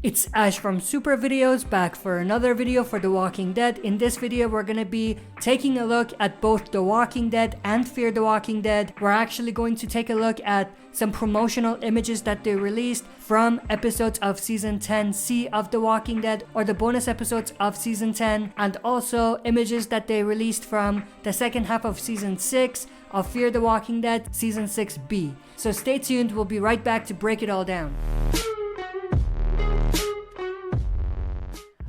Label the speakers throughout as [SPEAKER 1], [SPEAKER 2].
[SPEAKER 1] It's Ash from Super Videos, back for another video for The Walking Dead. In this video, we're gonna be taking a look at both The Walking Dead and Fear the Walking Dead. We're actually going to take a look at some promotional images that they released from episodes of Season 10C of The Walking Dead, or the bonus episodes of Season 10, and also images that they released from the second half of Season 6 of Fear the Walking Dead, Season 6B. So stay tuned, we'll be right back to break it all down.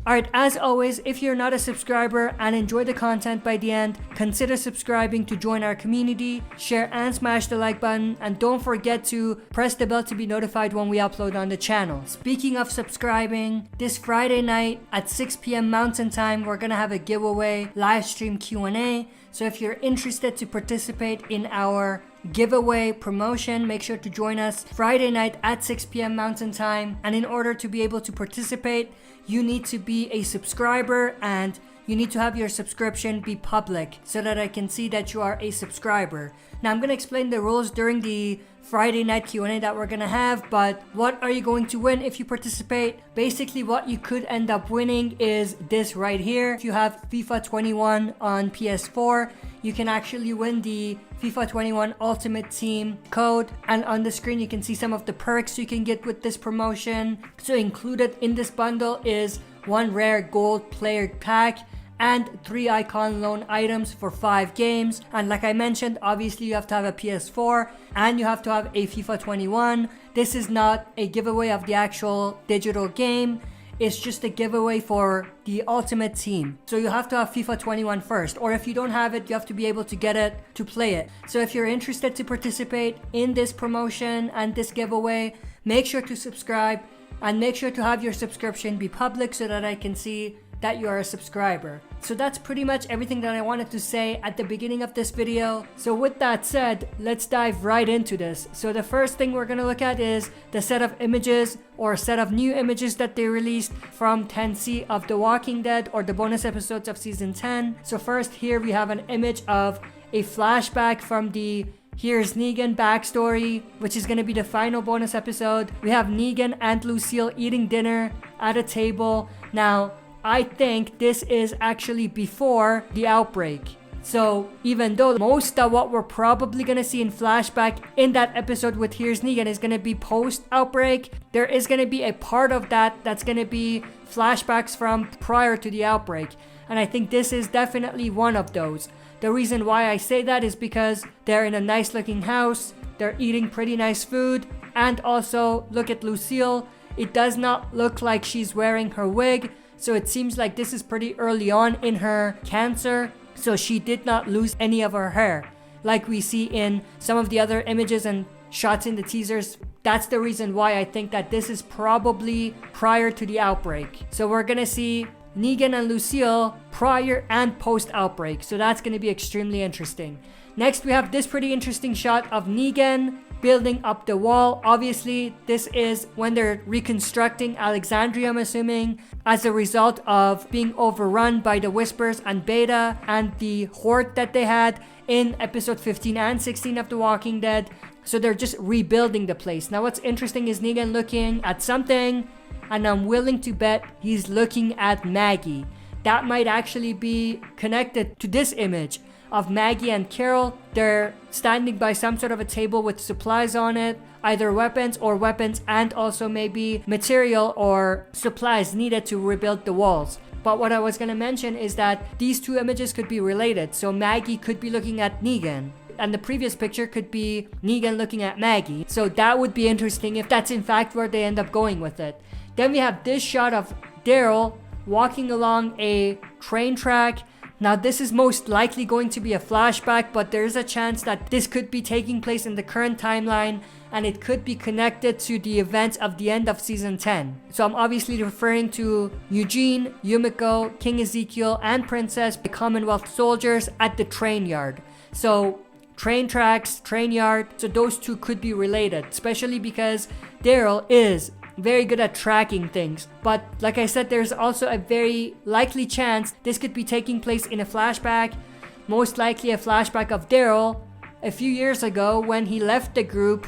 [SPEAKER 1] Alright, as always, if you're not a subscriber and enjoy the content by the end, consider subscribing to join our community, share and smash the like button, and don't forget to press the bell to be notified when we upload on the channel. Speaking of subscribing, this Friday night at 6 p.m. Mountain Time, we're gonna have a giveaway live stream Q&A. So if you're interested to participate in our giveaway promotion, make sure to join us Friday night at 6 p.m. Mountain Time. And in order to be able to participate, you need to be a subscriber and you need to have your subscription be public so that I can see that you are a subscriber. Now I'm going to explain the rules during the Friday night Q&A that we're going to have, but what are you going to win if you participate? Basically what you could end up winning is this right here. If you have FIFA 21 on PS4, you can actually win the FIFA 21 Ultimate Team code, and on the screen you can see some of the perks you can get with this promotion. So included in this bundle is one rare gold player pack and 3 icon loan items for 5 games. And like I mentioned, obviously you have to have a PS4 and you have to have a FIFA 21. This is not a giveaway of the actual digital game. It's just a giveaway for the Ultimate Team. So you have to have FIFA 21 first, or if you don't have it, you have to be able to get it to play it. So if you're interested to participate in this promotion and this giveaway, make sure to subscribe and make sure to have your subscription be public so that I can see that you are a subscriber. So that's pretty much everything that I wanted to say at the beginning of this video. So with that said, let's dive right into this. So the first thing we're gonna look at is the set of images or set of new images that they released from 10C of The Walking Dead, or the bonus episodes of Season 10. So first here we have an image of a flashback from the Here's Negan backstory, which is going to be the final bonus episode. We have Negan and Lucille eating dinner at a table. Now, I think this is actually before the outbreak. So even though most of what we're probably going to see in flashback in that episode with Here's Negan is going to be post-outbreak, there is going to be a part of that that's going to be flashbacks from prior to the outbreak. And I think this is definitely one of those. The reason why I say that is because they're in a nice looking house, they're eating pretty nice food, and also look at Lucille. It does not look like she's wearing her wig, so it seems like this is pretty early on in her cancer, so she did not lose any of her hair like we see in some of the other images and shots in the teasers. That's the reason why I think that this is probably prior to the outbreak. So we're gonna see Negan and Lucille prior and post outbreak, so that's going to be extremely interesting. Next we have this pretty interesting shot of Negan building up the wall. Obviously this is when they're reconstructing Alexandria, I'm assuming, as a result of being overrun by the Whispers and Beta and the horde that they had in episode 15 and 16 of The Walking Dead. So they're just rebuilding the place. Now what's interesting is Negan looking at something, and I'm willing to bet he's looking at Maggie. That might actually be connected to this image of Maggie and Carol. They're standing by some sort of a table with supplies on it, either weapons and also maybe material or supplies needed to rebuild the walls. But what I was going to mention is that these two images could be related. So Maggie could be looking at Negan, and the previous picture could be Negan looking at Maggie. So that would be interesting if that's in fact where they end up going with it. Then we have this shot of Daryl walking along a train track. Now this is most likely going to be a flashback, but there's a chance that this could be taking place in the current timeline and it could be connected to the events of the end of Season 10. So I'm obviously referring to Eugene, Yumiko, King Ezekiel, and Princess, the Commonwealth soldiers at the train yard. So train tracks, train yard, so those two could be related, especially because Daryl is very good at tracking things. But like I said, there's also a very likely chance this could be taking place in a flashback, most likely a flashback of Daryl a few years ago when he left the group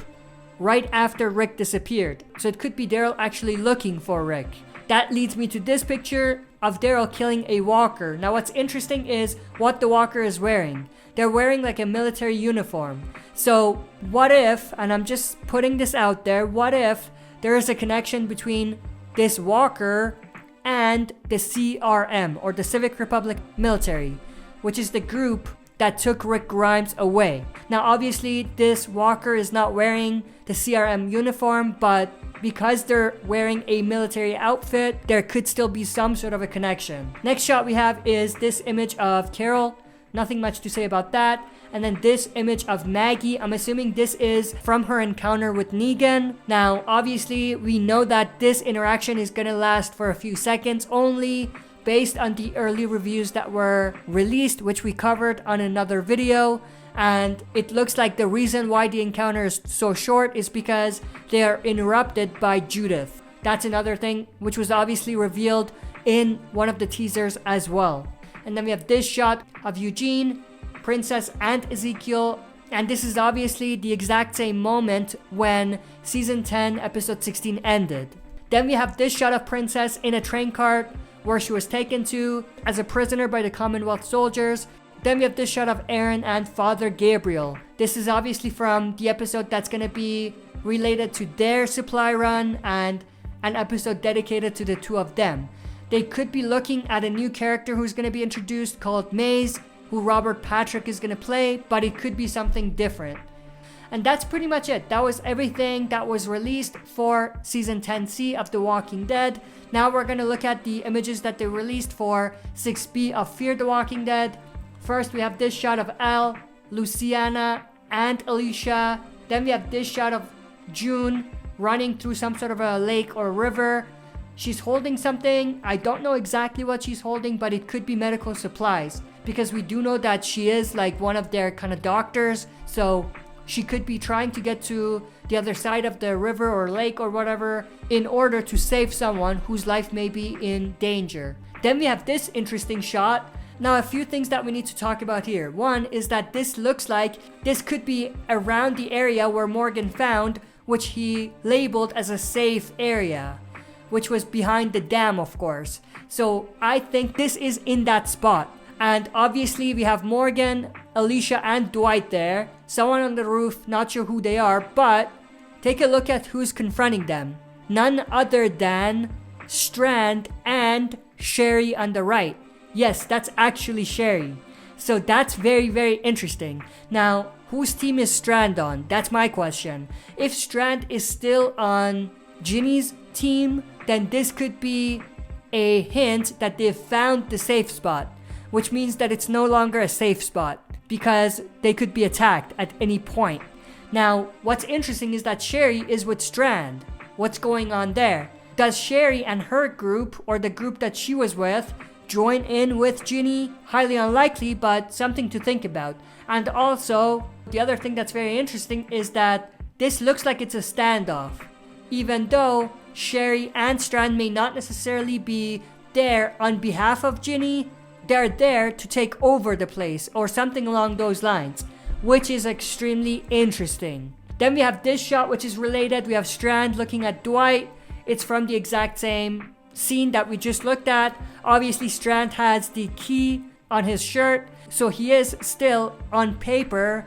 [SPEAKER 1] right after Rick disappeared. So it could be Daryl actually looking for Rick. That leads me to this picture of Daryl killing a walker. Now what's interesting is what the walker is wearing. They're wearing like a military uniform. So what if, and I'm just putting this out there, what if there is a connection between this walker and the CRM, or the Civic Republic Military, which is the group that took Rick Grimes away. Now obviously this walker is not wearing the CRM uniform, but because they're wearing a military outfit, there could still be some sort of a connection. Next shot we have is this image of Carol. Nothing much to say about that. And then this image of Maggie. I'm assuming this is from her encounter with Negan. Now, obviously, we know that this interaction is gonna last for a few seconds only, based on the early reviews that were released, which we covered on another video. And it looks like the reason why the encounter is so short is because they are interrupted by Judith. That's another thing which was obviously revealed in one of the teasers as well. And then we have this shot of Eugene, Princess, and Ezekiel. And this is obviously the exact same moment when season 10 episode 16 ended. Then we have this shot of Princess in a train cart where she was taken to as a prisoner by the Commonwealth soldiers. Then we have this shot of Aaron and Father Gabriel. This is obviously from the episode that's going to be related to their supply run and an episode dedicated to the two of them. They could be looking at a new character who's going to be introduced called Maze, who Robert Patrick is going to play, but it could be something different. And that's pretty much it. That was everything that was released for Season 10C of The Walking Dead. Now we're going to look at the images that they released for 6B of Fear the Walking Dead. First, we have this shot of Al, Luciana, and Alicia. Then we have this shot of June running through some sort of a lake or river. She's holding something. I don't know exactly what she's holding, but it could be medical supplies, because we do know that she is like one of their kind of doctors. So she could be trying to get to the other side of the river or lake or whatever in order to save someone whose life may be in danger. Then we have this interesting shot. Now, a few things that we need to talk about here. One is that this looks like this could be around the area where Morgan found, which he labeled as a safe area, which was behind the dam, of course. So I think this is in that spot. And obviously we have Morgan, Alicia, and Dwight there. Someone on the roof, not sure who they are, but take a look at who's confronting them. None other than Strand and Sherry on the right. Yes, that's actually Sherry. So that's very, very interesting. Now, whose team is Strand on? That's my question. If Strand is still on Ginny's team, then this could be a hint that they've found the safe spot, which means that it's no longer a safe spot because they could be attacked at any point. Now, what's interesting is that Sherry is with Strand. What's going on there? Does Sherry and her group, or the group that she was with, join in with Ginny? Highly unlikely, but something to think about. And also, the other thing that's very interesting is that this looks like it's a standoff. Even though Sherry and Strand may not necessarily be there on behalf of Ginny, they're there to take over the place or something along those lines, which is extremely interesting. Then we have this shot, which is related. We have Strand looking at Dwight. It's from the exact same scene that we just looked at. Obviously, Strand has the key on his shirt, so he is still, on paper,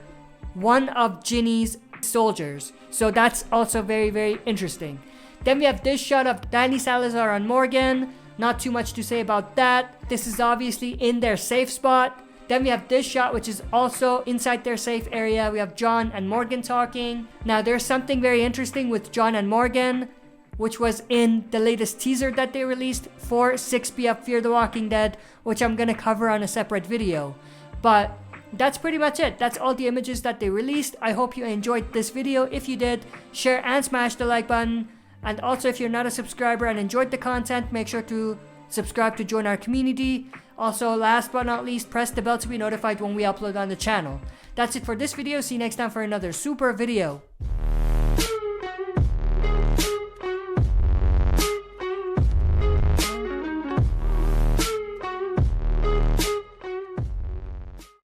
[SPEAKER 1] one of Ginny's soldiers. So that's also very, very interesting. Then we have this shot of Danny Salazar on Morgan. Not too much to say about that. This is obviously in their safe spot. Then we have this shot, which is also inside their safe area. We have John and Morgan talking. Now, there's something very interesting with John and Morgan, which was in the latest teaser that they released for 6B of Fear the Walking Dead, which I'm going to cover on a separate video. But that's pretty much it. That's all the images that they released. I hope you enjoyed this video. If you did, share and smash the like button. And also, if you're not a subscriber and enjoyed the content, make sure to subscribe to join our community. Also, last but not least, press the bell to be notified when we upload on the channel. That's it for this video. See you next time for another super video.